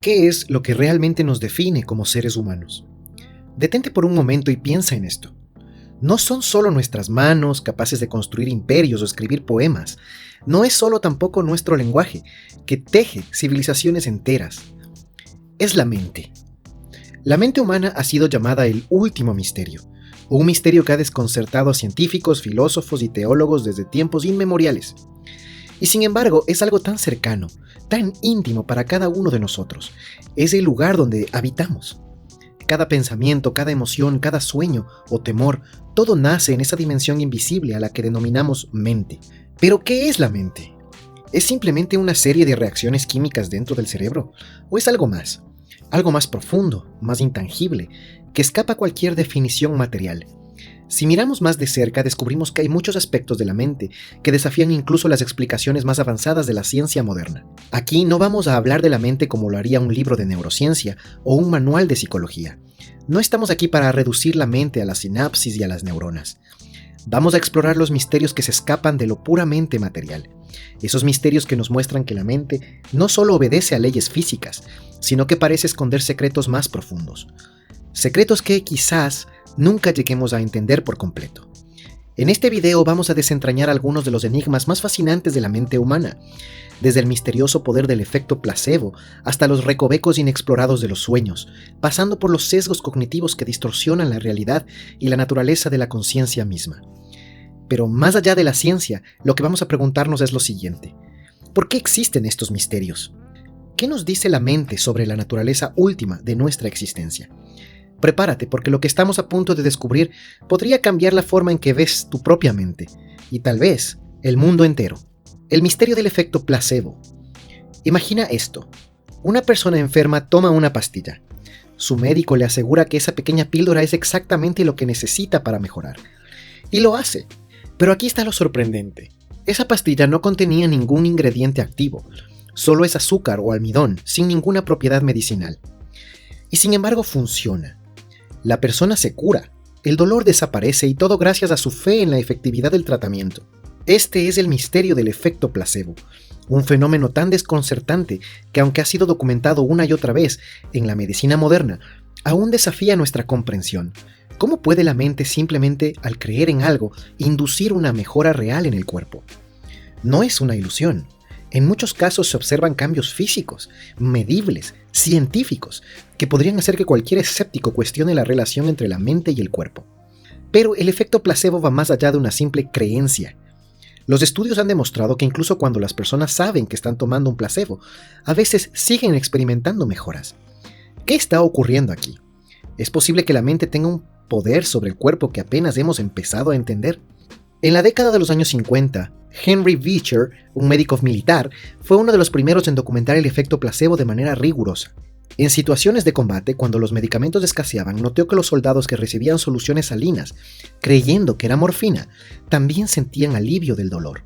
¿Qué es lo que realmente nos define como seres humanos? Detente por un momento y piensa en esto. No son solo nuestras manos capaces de construir imperios o escribir poemas. No es solo tampoco nuestro lenguaje, que teje civilizaciones enteras. Es la mente. La mente humana ha sido llamada el último misterio, un misterio que ha desconcertado a científicos, filósofos y teólogos desde tiempos inmemoriales. Y sin embargo, es algo tan cercano, tan íntimo para cada uno de nosotros. Es el lugar donde habitamos. Cada pensamiento, cada emoción, cada sueño o temor, todo nace en esa dimensión invisible a la que denominamos mente. ¿Pero qué es la mente? ¿Es simplemente una serie de reacciones químicas dentro del cerebro? ¿O es algo más? Algo más profundo, más intangible, que escapa a cualquier definición material. Si miramos más de cerca, descubrimos que hay muchos aspectos de la mente que desafían incluso las explicaciones más avanzadas de la ciencia moderna. Aquí no vamos a hablar de la mente como lo haría un libro de neurociencia o un manual de psicología. No estamos aquí para reducir la mente a la sinapsis y a las neuronas. Vamos a explorar los misterios que se escapan de lo puramente material. Esos misterios que nos muestran que la mente no solo obedece a leyes físicas, sino que parece esconder secretos más profundos. Secretos que quizás nunca lleguemos a entender por completo. En este video vamos a desentrañar algunos de los enigmas más fascinantes de la mente humana, desde el misterioso poder del efecto placebo hasta los recovecos inexplorados de los sueños, pasando por los sesgos cognitivos que distorsionan la realidad y la naturaleza de la conciencia misma. Pero más allá de la ciencia, lo que vamos a preguntarnos es lo siguiente: ¿por qué existen estos misterios? ¿Qué nos dice la mente sobre la naturaleza última de nuestra existencia? Prepárate, porque lo que estamos a punto de descubrir podría cambiar la forma en que ves tu propia mente, y tal vez el mundo entero. El misterio del efecto placebo. Imagina esto: una persona enferma toma una pastilla. Su médico le asegura que esa pequeña píldora es exactamente lo que necesita para mejorar. Y lo hace. Pero aquí está lo sorprendente. Esa pastilla no contenía ningún ingrediente activo, solo es azúcar o almidón, sin ninguna propiedad medicinal. Y sin embargo funciona. La persona se cura, el dolor desaparece y todo gracias a su fe en la efectividad del tratamiento. Este es el misterio del efecto placebo, un fenómeno tan desconcertante que, aunque ha sido documentado una y otra vez en la medicina moderna, aún desafía nuestra comprensión. ¿Cómo puede la mente simplemente, al creer en algo, inducir una mejora real en el cuerpo? No es una ilusión. En muchos casos se observan cambios físicos, medibles, científicos, que podrían hacer que cualquier escéptico cuestione la relación entre la mente y el cuerpo. Pero el efecto placebo va más allá de una simple creencia. Los estudios han demostrado que incluso cuando las personas saben que están tomando un placebo, a veces siguen experimentando mejoras. ¿Qué está ocurriendo aquí? ¿Es posible que la mente tenga un poder sobre el cuerpo que apenas hemos empezado a entender? En la década de los años 50, Henry Beecher, un médico militar, fue uno de los primeros en documentar el efecto placebo de manera rigurosa. En situaciones de combate, cuando los medicamentos escaseaban, notó que los soldados que recibían soluciones salinas, creyendo que era morfina, también sentían alivio del dolor.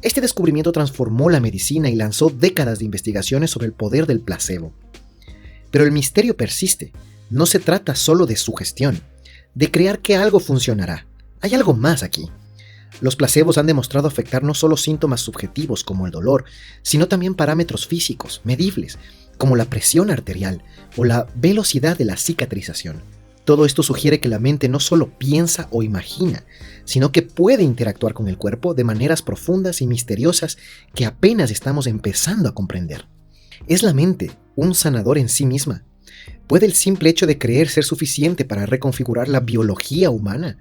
Este descubrimiento transformó la medicina y lanzó décadas de investigaciones sobre el poder del placebo. Pero el misterio persiste. No se trata solo de sugestión, de creer que algo funcionará. Hay algo más aquí. Los placebos han demostrado afectar no solo síntomas subjetivos como el dolor, sino también parámetros físicos, medibles, como la presión arterial o la velocidad de la cicatrización. Todo esto sugiere que la mente no solo piensa o imagina, sino que puede interactuar con el cuerpo de maneras profundas y misteriosas que apenas estamos empezando a comprender. ¿Es la mente un sanador en sí misma? ¿Puede el simple hecho de creer ser suficiente para reconfigurar la biología humana?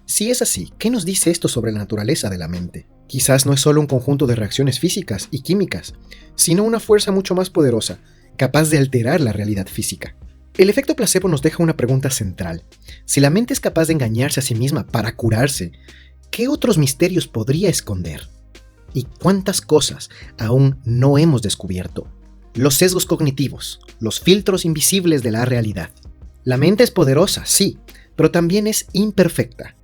Si es así, ¿qué nos dice esto sobre la naturaleza de la mente? Quizás no es solo un conjunto de reacciones físicas y químicas, sino una fuerza mucho más poderosa, capaz de alterar la realidad física. El efecto placebo nos deja una pregunta central. Si la mente es capaz de engañarse a sí misma para curarse, ¿qué otros misterios podría esconder? ¿Y cuántas cosas aún no hemos descubierto? Los sesgos cognitivos, los filtros invisibles de la realidad. La mente es poderosa, sí, pero también es imperfecta.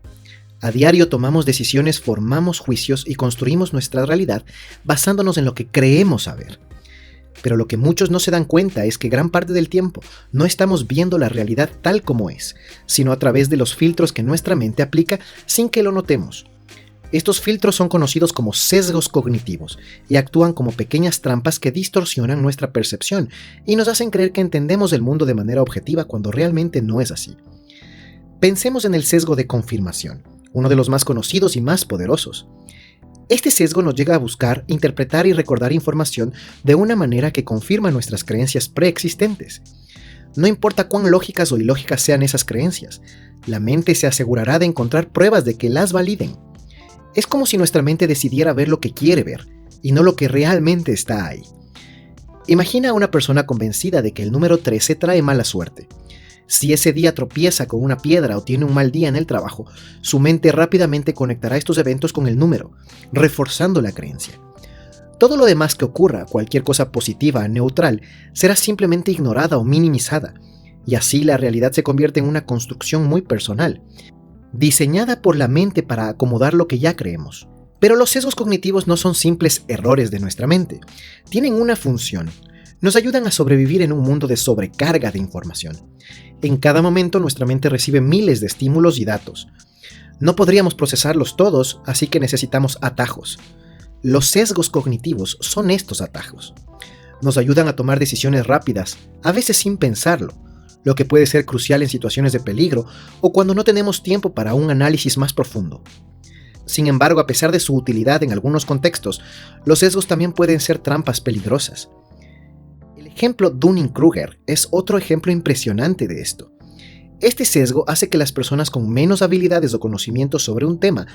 A diario tomamos decisiones, formamos juicios y construimos nuestra realidad basándonos en lo que creemos saber. Pero lo que muchos no se dan cuenta es que gran parte del tiempo no estamos viendo la realidad tal como es, sino a través de los filtros que nuestra mente aplica sin que lo notemos. Estos filtros son conocidos como sesgos cognitivos y actúan como pequeñas trampas que distorsionan nuestra percepción y nos hacen creer que entendemos el mundo de manera objetiva cuando realmente no es así. Pensemos en el sesgo de confirmación, uno de los más conocidos y más poderosos. Este sesgo nos llega a buscar, interpretar y recordar información de una manera que confirma nuestras creencias preexistentes. No importa cuán lógicas o ilógicas sean esas creencias, la mente se asegurará de encontrar pruebas de que las validen. Es como si nuestra mente decidiera ver lo que quiere ver, y no lo que realmente está ahí. Imagina a una persona convencida de que el número 13 trae mala suerte. Si ese día tropieza con una piedra o tiene un mal día en el trabajo, su mente rápidamente conectará estos eventos con el número, reforzando la creencia. Todo lo demás que ocurra, cualquier cosa positiva, neutral, será simplemente ignorada o minimizada, y así la realidad se convierte en una construcción muy personal, diseñada por la mente para acomodar lo que ya creemos. Pero los sesgos cognitivos no son simples errores de nuestra mente, tienen una función. Nos ayudan a sobrevivir en un mundo de sobrecarga de información. En cada momento nuestra mente recibe miles de estímulos y datos. No podríamos procesarlos todos, así que necesitamos atajos. Los sesgos cognitivos son estos atajos. Nos ayudan a tomar decisiones rápidas, a veces sin pensarlo, lo que puede ser crucial en situaciones de peligro o cuando no tenemos tiempo para un análisis más profundo. Sin embargo, a pesar de su utilidad en algunos contextos, los sesgos también pueden ser trampas peligrosas. El ejemplo Dunning-Kruger es otro ejemplo impresionante de esto. Este sesgo hace que las personas con menos habilidades o conocimientos sobre un tema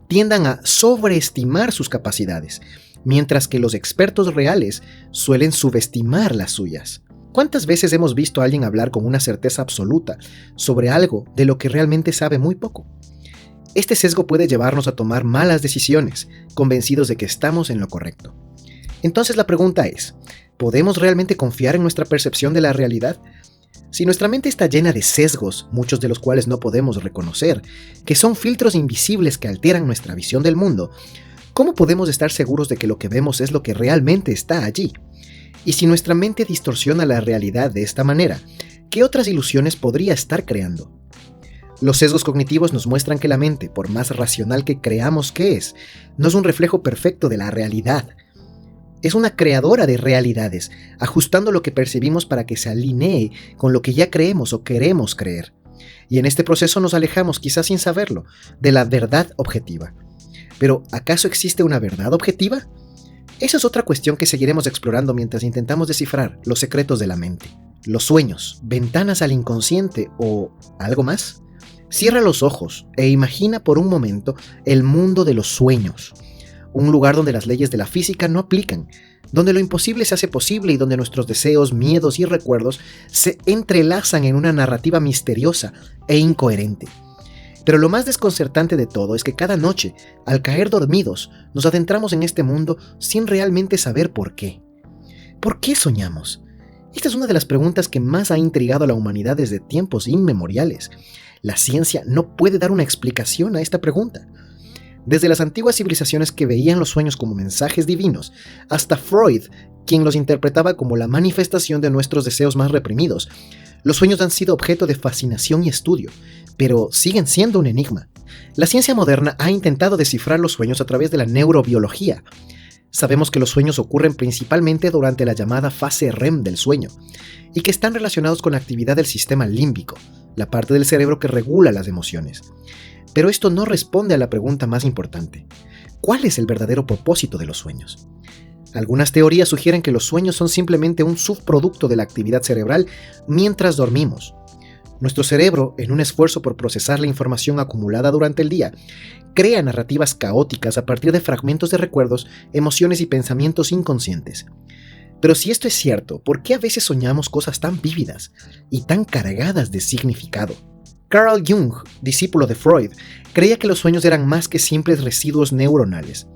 tiendan a sobreestimar sus capacidades, mientras que los expertos reales suelen subestimar las suyas. ¿Cuántas veces hemos visto a alguien hablar con una certeza absoluta sobre algo de lo que realmente sabe muy poco? Este sesgo puede llevarnos a tomar malas decisiones, convencidos de que estamos en lo correcto. Entonces la pregunta es, ¿podemos realmente confiar en nuestra percepción de la realidad? Si nuestra mente está llena de sesgos, muchos de los cuales no podemos reconocer, que son filtros invisibles que alteran nuestra visión del mundo, ¿cómo podemos estar seguros de que lo que vemos es lo que realmente está allí? Y si nuestra mente distorsiona la realidad de esta manera, ¿qué otras ilusiones podría estar creando? Los sesgos cognitivos nos muestran que la mente, por más racional que creamos que es, no es un reflejo perfecto de la realidad. Es una creadora de realidades, ajustando lo que percibimos para que se alinee con lo que ya creemos o queremos creer. Y en este proceso nos alejamos, quizás sin saberlo, de la verdad objetiva. Pero, ¿acaso existe una verdad objetiva? Esa es otra cuestión que seguiremos explorando mientras intentamos descifrar los secretos de la mente. Los sueños, ventanas al inconsciente o algo más. Cierra los ojos e imagina por un momento el mundo de los sueños. Un lugar donde las leyes de la física no aplican, donde lo imposible se hace posible y donde nuestros deseos, miedos y recuerdos se entrelazan en una narrativa misteriosa e incoherente. Pero lo más desconcertante de todo es que cada noche, al caer dormidos, nos adentramos en este mundo sin realmente saber por qué. ¿Por qué soñamos? Esta es una de las preguntas que más ha intrigado a la humanidad desde tiempos inmemoriales. La ciencia no puede dar una explicación a esta pregunta. Desde las antiguas civilizaciones que veían los sueños como mensajes divinos, hasta Freud, quien los interpretaba como la manifestación de nuestros deseos más reprimidos, los sueños han sido objeto de fascinación y estudio, pero siguen siendo un enigma. La ciencia moderna ha intentado descifrar los sueños a través de la neurobiología. Sabemos que los sueños ocurren principalmente durante la llamada fase REM del sueño, y que están relacionados con la actividad del sistema límbico, la parte del cerebro que regula las emociones. Pero esto no responde a la pregunta más importante. ¿Cuál es el verdadero propósito de los sueños? Algunas teorías sugieren que los sueños son simplemente un subproducto de la actividad cerebral mientras dormimos. Nuestro cerebro, en un esfuerzo por procesar la información acumulada durante el día, crea narrativas caóticas a partir de fragmentos de recuerdos, emociones y pensamientos inconscientes. Pero si esto es cierto, ¿por qué a veces soñamos cosas tan vívidas y tan cargadas de significado? Carl Jung, discípulo de Freud, creía que los sueños eran más que simples residuos neuronales.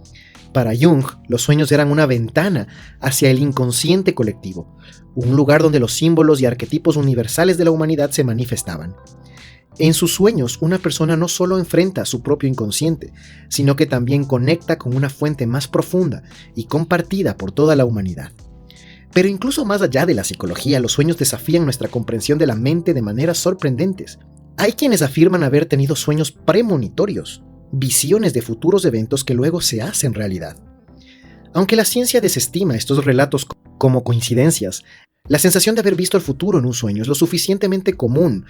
Para Jung, los sueños eran una ventana hacia el inconsciente colectivo, un lugar donde los símbolos y arquetipos universales de la humanidad se manifestaban. En sus sueños, una persona no solo enfrenta su propio inconsciente, sino que también conecta con una fuente más profunda y compartida por toda la humanidad. Pero incluso más allá de la psicología, los sueños desafían nuestra comprensión de la mente de maneras sorprendentes. Hay quienes afirman haber tenido sueños premonitorios, visiones de futuros eventos que luego se hacen realidad. Aunque la ciencia desestima estos relatos como coincidencias, la sensación de haber visto el futuro en un sueño es lo suficientemente común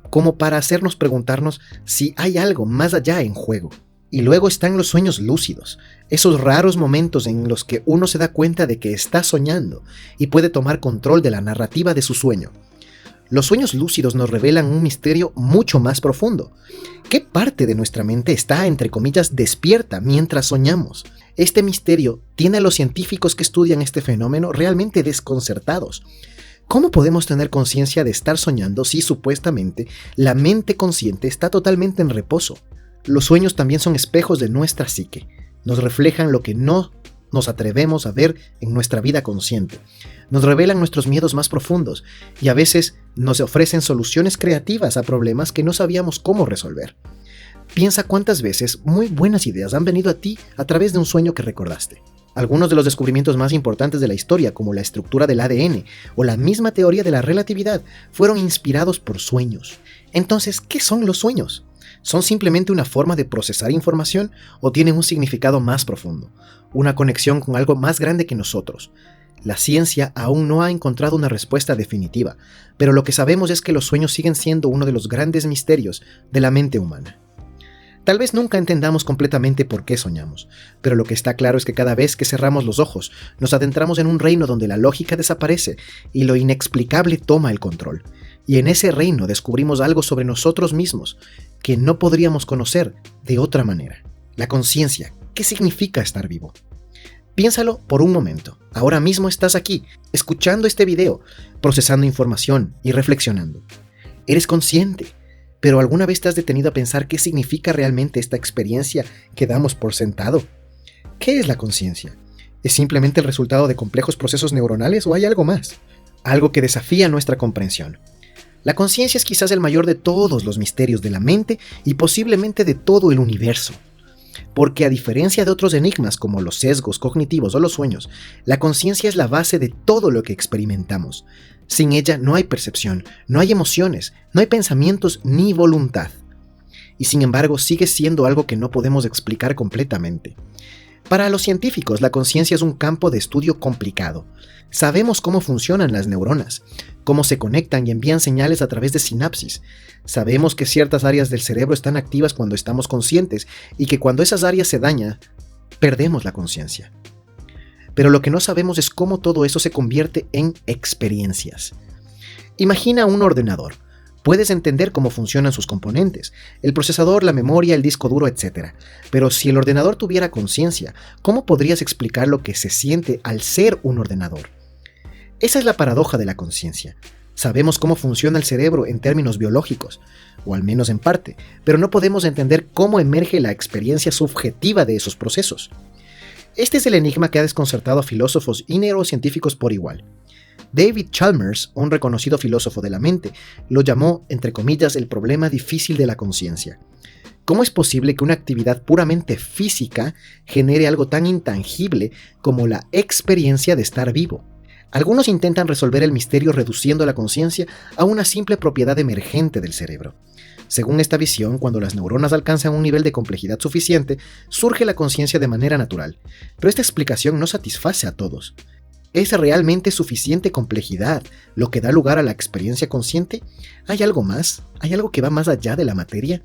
como para hacernos preguntarnos si hay algo más allá en juego. Y luego están los sueños lúcidos, esos raros momentos en los que uno se da cuenta de que está soñando y puede tomar control de la narrativa de su sueño. Los sueños lúcidos nos revelan un misterio mucho más profundo. ¿Qué parte de nuestra mente está, entre comillas, despierta mientras soñamos? Este misterio tiene a los científicos que estudian este fenómeno realmente desconcertados. ¿Cómo podemos tener conciencia de estar soñando si supuestamente la mente consciente está totalmente en reposo? Los sueños también son espejos de nuestra psique. Nos reflejan lo que no nos atrevemos a ver en nuestra vida consciente. Nos revelan nuestros miedos más profundos y a veces nos ofrecen soluciones creativas a problemas que no sabíamos cómo resolver. Piensa cuántas veces muy buenas ideas han venido a ti a través de un sueño que recordaste. Algunos de los descubrimientos más importantes de la historia, como la estructura del ADN o la misma teoría de la relatividad, fueron inspirados por sueños. Entonces, ¿qué son los sueños? ¿Son simplemente una forma de procesar información o tienen un significado más profundo? Una conexión con algo más grande que nosotros. La ciencia aún no ha encontrado una respuesta definitiva, pero lo que sabemos es que los sueños siguen siendo uno de los grandes misterios de la mente humana. Tal vez nunca entendamos completamente por qué soñamos, pero lo que está claro es que cada vez que cerramos los ojos, nos adentramos en un reino donde la lógica desaparece y lo inexplicable toma el control. Y en ese reino descubrimos algo sobre nosotros mismos que no podríamos conocer de otra manera. La conciencia. ¿Qué significa estar vivo? Piénsalo por un momento. Ahora mismo estás aquí, escuchando este video, procesando información y reflexionando. Eres consciente, pero ¿alguna vez te has detenido a pensar qué significa realmente esta experiencia que damos por sentado? ¿Qué es la conciencia? ¿Es simplemente el resultado de complejos procesos neuronales o hay algo más? Algo que desafía nuestra comprensión. La conciencia es quizás el mayor de todos los misterios de la mente y posiblemente de todo el universo. Porque a diferencia de otros enigmas como los sesgos cognitivos o los sueños, la conciencia es la base de todo lo que experimentamos. Sin ella no hay percepción, no hay emociones, no hay pensamientos ni voluntad. Y sin embargo sigue siendo algo que no podemos explicar completamente. Para los científicos, la conciencia es un campo de estudio complicado. Sabemos cómo funcionan las neuronas, cómo se conectan y envían señales a través de sinapsis. Sabemos que ciertas áreas del cerebro están activas cuando estamos conscientes y que cuando esas áreas se dañan, perdemos la conciencia. Pero lo que no sabemos es cómo todo eso se convierte en experiencias. Imagina un ordenador. Puedes entender cómo funcionan sus componentes, el procesador, la memoria, el disco duro, etc. Pero si el ordenador tuviera conciencia, ¿cómo podrías explicar lo que se siente al ser un ordenador? Esa es la paradoja de la conciencia. Sabemos cómo funciona el cerebro en términos biológicos, o al menos en parte, pero no podemos entender cómo emerge la experiencia subjetiva de esos procesos. Este es el enigma que ha desconcertado a filósofos y neurocientíficos por igual. David Chalmers, un reconocido filósofo de la mente, lo llamó, entre comillas, el problema difícil de la conciencia. ¿Cómo es posible que una actividad puramente física genere algo tan intangible como la experiencia de estar vivo? Algunos intentan resolver el misterio reduciendo la conciencia a una simple propiedad emergente del cerebro. Según esta visión, cuando las neuronas alcanzan un nivel de complejidad suficiente, surge la conciencia de manera natural. Pero esta explicación no satisface a todos. ¿Es realmente suficiente complejidad lo que da lugar a la experiencia consciente? ¿Hay algo más? ¿Hay algo que va más allá de la materia?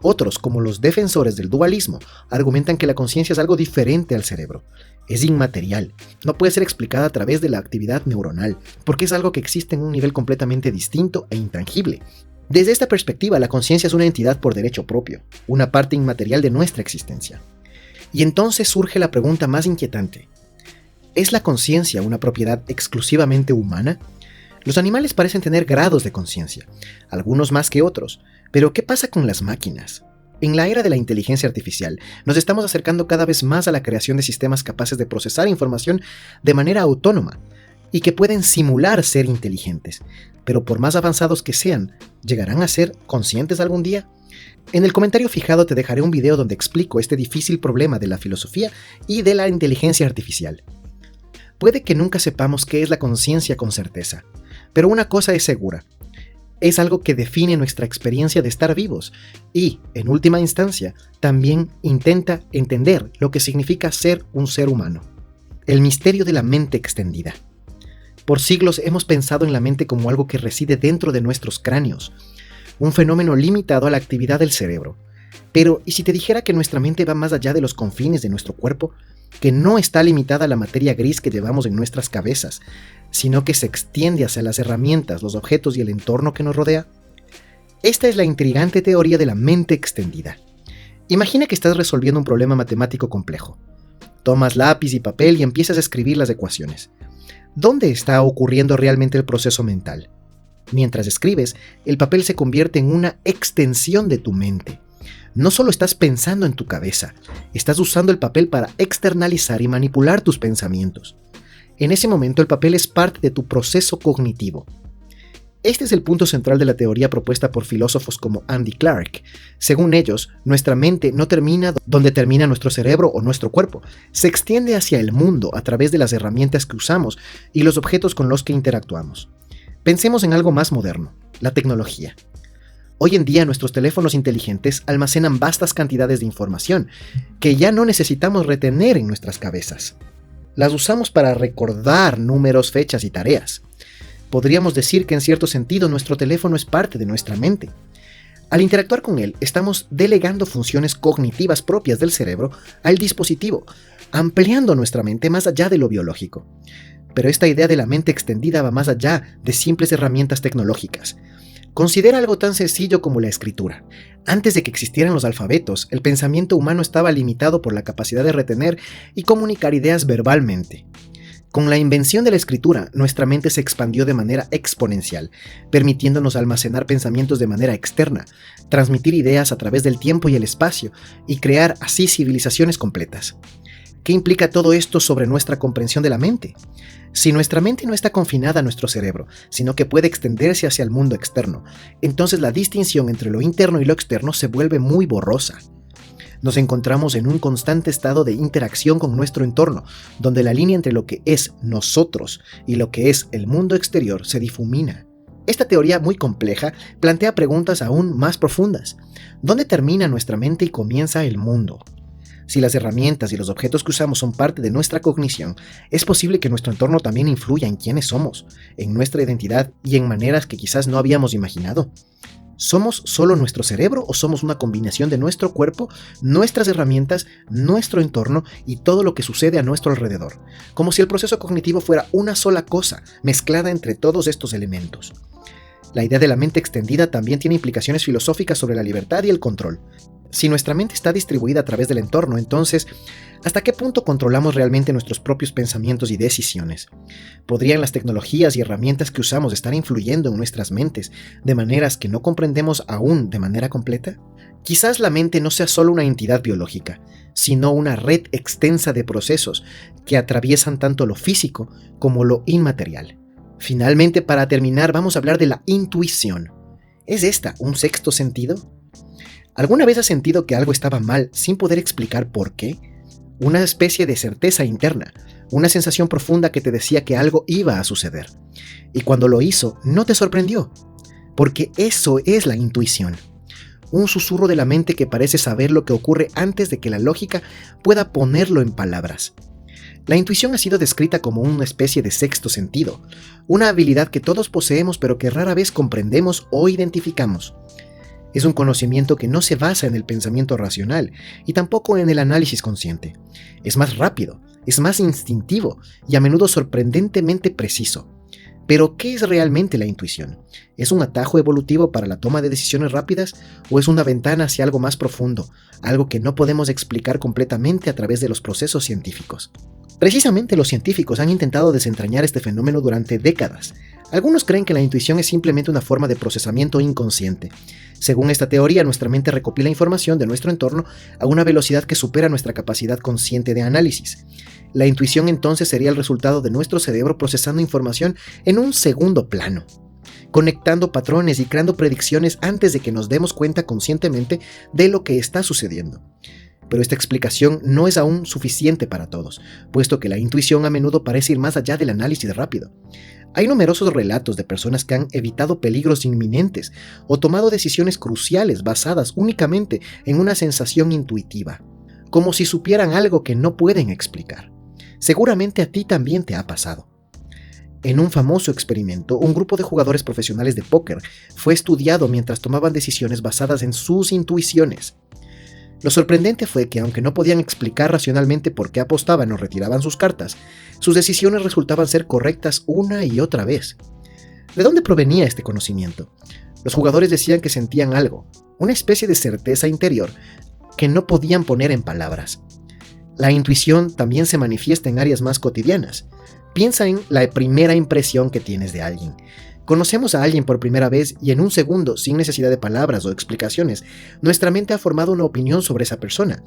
Otros, como los defensores del dualismo, argumentan que la conciencia es algo diferente al cerebro. Es inmaterial, no puede ser explicada a través de la actividad neuronal, porque es algo que existe en un nivel completamente distinto e intangible. Desde esta perspectiva, la conciencia es una entidad por derecho propio, una parte inmaterial de nuestra existencia. Y entonces surge la pregunta más inquietante. ¿Es la conciencia una propiedad exclusivamente humana? Los animales parecen tener grados de conciencia, algunos más que otros, pero ¿qué pasa con las máquinas? En la era de la inteligencia artificial, nos estamos acercando cada vez más a la creación de sistemas capaces de procesar información de manera autónoma y que pueden simular ser inteligentes, pero por más avanzados que sean, ¿llegarán a ser conscientes algún día? En el comentario fijado te dejaré un video donde explico este difícil problema de la filosofía y de la inteligencia artificial. Puede que nunca sepamos qué es la conciencia con certeza, pero una cosa es segura. es algo que define nuestra experiencia de estar vivos y, en última instancia, también intenta entender lo que significa ser un ser humano. El misterio de la mente extendida. Por siglos hemos pensado en la mente como algo que reside dentro de nuestros cráneos, un fenómeno limitado a la actividad del cerebro. Pero, ¿y si te dijera que nuestra mente va más allá de los confines de nuestro cuerpo? Que no está limitada a la materia gris que llevamos en nuestras cabezas, sino que se extiende hacia las herramientas, los objetos y el entorno que nos rodea. Esta es la intrigante teoría de la mente extendida. Imagina que estás resolviendo un problema matemático complejo. Tomas lápiz y papel y empiezas a escribir las ecuaciones. ¿Dónde está ocurriendo realmente el proceso mental? Mientras escribes, el papel se convierte en una extensión de tu mente. No solo estás pensando en tu cabeza, estás usando el papel para externalizar y manipular tus pensamientos. En ese momento el papel es parte de tu proceso cognitivo. Este es el punto central de la teoría propuesta por filósofos como Andy Clark. Según ellos, nuestra mente no termina donde termina nuestro cerebro o nuestro cuerpo. Se extiende hacia el mundo a través de las herramientas que usamos y los objetos con los que interactuamos. Pensemos en algo más moderno, la tecnología. Hoy en día nuestros teléfonos inteligentes almacenan vastas cantidades de información que ya no necesitamos retener en nuestras cabezas. Las usamos para recordar números, fechas y tareas. Podríamos decir que en cierto sentido nuestro teléfono es parte de nuestra mente. Al interactuar con él, estamos delegando funciones cognitivas propias del cerebro al dispositivo, ampliando nuestra mente más allá de lo biológico. Pero esta idea de la mente extendida va más allá de simples herramientas tecnológicas. Considera algo tan sencillo como la escritura. Antes de que existieran los alfabetos, el pensamiento humano estaba limitado por la capacidad de retener y comunicar ideas verbalmente. Con la invención de la escritura, nuestra mente se expandió de manera exponencial, permitiéndonos almacenar pensamientos de manera externa, transmitir ideas a través del tiempo y el espacio, y crear así civilizaciones completas. ¿Qué implica todo esto sobre nuestra comprensión de la mente? Si nuestra mente no está confinada a nuestro cerebro, sino que puede extenderse hacia el mundo externo, entonces la distinción entre lo interno y lo externo se vuelve muy borrosa. Nos encontramos en un constante estado de interacción con nuestro entorno, donde la línea entre lo que es nosotros y lo que es el mundo exterior se difumina. Esta teoría muy compleja plantea preguntas aún más profundas. ¿Dónde termina nuestra mente y comienza el mundo? Si las herramientas y los objetos que usamos son parte de nuestra cognición, es posible que nuestro entorno también influya en quiénes somos, en nuestra identidad y en maneras que quizás no habíamos imaginado. ¿Somos solo nuestro cerebro o somos una combinación de nuestro cuerpo, nuestras herramientas, nuestro entorno y todo lo que sucede a nuestro alrededor? Como si el proceso cognitivo fuera una sola cosa, mezclada entre todos estos elementos. La idea de la mente extendida también tiene implicaciones filosóficas sobre la libertad y el control. Si nuestra mente está distribuida a través del entorno, entonces, ¿hasta qué punto controlamos realmente nuestros propios pensamientos y decisiones? ¿Podrían las tecnologías y herramientas que usamos estar influyendo en nuestras mentes de maneras que no comprendemos aún de manera completa? Quizás la mente no sea solo una entidad biológica, sino una red extensa de procesos que atraviesan tanto lo físico como lo inmaterial. Finalmente, para terminar, vamos a hablar de la intuición. ¿Es esta un sexto sentido? ¿Alguna vez has sentido que algo estaba mal sin poder explicar por qué? Una especie de certeza interna, una sensación profunda que te decía que algo iba a suceder. Y cuando lo hizo, no te sorprendió, porque eso es la intuición. Un susurro de la mente que parece saber lo que ocurre antes de que la lógica pueda ponerlo en palabras. La intuición ha sido descrita como una especie de sexto sentido, una habilidad que todos poseemos pero que rara vez comprendemos o identificamos. Es un conocimiento que no se basa en el pensamiento racional y tampoco en el análisis consciente. Es más rápido, es más instintivo y a menudo sorprendentemente preciso. Pero, ¿qué es realmente la intuición? ¿Es un atajo evolutivo para la toma de decisiones rápidas o es una ventana hacia algo más profundo, algo que no podemos explicar completamente a través de los procesos científicos? Precisamente los científicos han intentado desentrañar este fenómeno durante décadas. Algunos creen que la intuición es simplemente una forma de procesamiento inconsciente. Según esta teoría, nuestra mente recopila información de nuestro entorno a una velocidad que supera nuestra capacidad consciente de análisis. La intuición entonces sería el resultado de nuestro cerebro procesando información en un segundo plano, conectando patrones y creando predicciones antes de que nos demos cuenta conscientemente de lo que está sucediendo. Pero esta explicación no es aún suficiente para todos, puesto que la intuición a menudo parece ir más allá del análisis rápido. Hay numerosos relatos de personas que han evitado peligros inminentes o tomado decisiones cruciales basadas únicamente en una sensación intuitiva, como si supieran algo que no pueden explicar. Seguramente a ti también te ha pasado. En un famoso experimento, un grupo de jugadores profesionales de póker fue estudiado mientras tomaban decisiones basadas en sus intuiciones. Lo sorprendente fue que, aunque no podían explicar racionalmente por qué apostaban o retiraban sus cartas, sus decisiones resultaban ser correctas una y otra vez. ¿De dónde provenía este conocimiento? Los jugadores decían que sentían algo, una especie de certeza interior que no podían poner en palabras. La intuición también se manifiesta en áreas más cotidianas. Piensa en la primera impresión que tienes de alguien. Conocemos a alguien por primera vez y en un segundo, sin necesidad de palabras o explicaciones, nuestra mente ha formado una opinión sobre esa persona.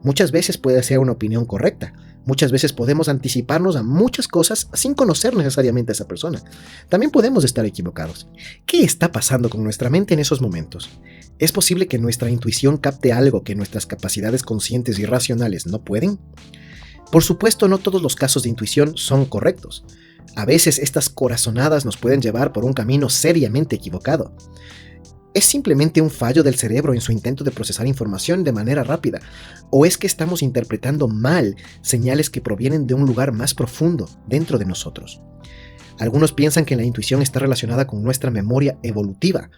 Muchas veces puede ser una opinión correcta. Muchas veces podemos anticiparnos a muchas cosas sin conocer necesariamente a esa persona. También podemos estar equivocados. ¿Qué está pasando con nuestra mente en esos momentos? ¿Es posible que nuestra intuición capte algo que nuestras capacidades conscientes y racionales no pueden? Por supuesto, no todos los casos de intuición son correctos. A veces estas corazonadas nos pueden llevar por un camino seriamente equivocado. ¿Es simplemente un fallo del cerebro en su intento de procesar información de manera rápida? ¿O es que estamos interpretando mal señales que provienen de un lugar más profundo dentro de nosotros? Algunos piensan que la intuición está relacionada con nuestra memoria evolutiva,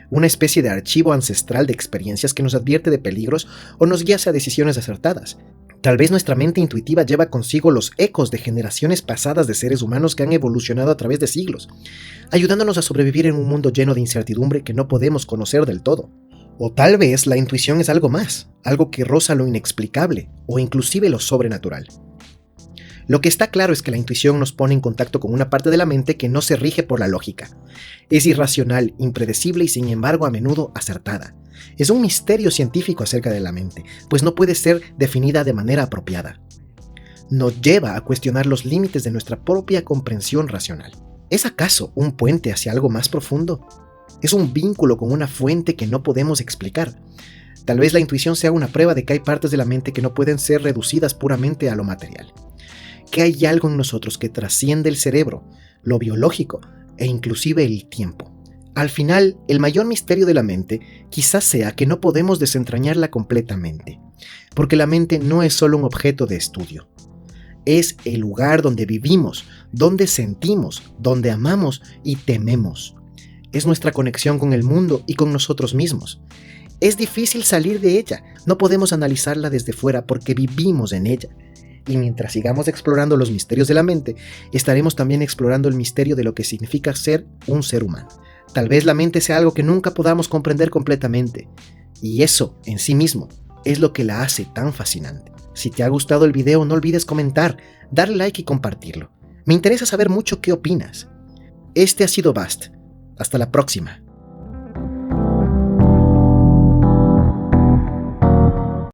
una especie de archivo ancestral de experiencias que nos advierte de peligros o nos guía hacia decisiones acertadas. Tal vez nuestra mente intuitiva lleva consigo los ecos de generaciones pasadas de seres humanos que han evolucionado a través de siglos, ayudándonos a sobrevivir en un mundo lleno de incertidumbre que no podemos conocer del todo. O tal vez la intuición es algo más, algo que roza lo inexplicable o inclusive lo sobrenatural. Lo que está claro es que la intuición nos pone en contacto con una parte de la mente que no se rige por la lógica. Es irracional, impredecible y sin embargo a menudo acertada. Es un misterio científico acerca de la mente, pues no puede ser definida de manera apropiada. Nos lleva a cuestionar los límites de nuestra propia comprensión racional. ¿Es acaso un puente hacia algo más profundo? ¿Es un vínculo con una fuente que no podemos explicar? Tal vez la intuición sea una prueba de que hay partes de la mente que no pueden ser reducidas puramente a lo material. Que hay algo en nosotros que trasciende el cerebro, lo biológico e inclusive el tiempo. Al final, el mayor misterio de la mente quizás sea que no podemos desentrañarla completamente, porque la mente no es solo un objeto de estudio. Es el lugar donde vivimos, donde sentimos, donde amamos y tememos. Es nuestra conexión con el mundo y con nosotros mismos. Es difícil salir de ella, no podemos analizarla desde fuera porque vivimos en ella. Y mientras sigamos explorando los misterios de la mente, estaremos también explorando el misterio de lo que significa ser un ser humano. Tal vez la mente sea algo que nunca podamos comprender completamente, y eso, en sí mismo, es lo que la hace tan fascinante. Si te ha gustado el video, no olvides comentar, darle like y compartirlo. Me interesa saber mucho qué opinas. Este ha sido Bast. Hasta la próxima.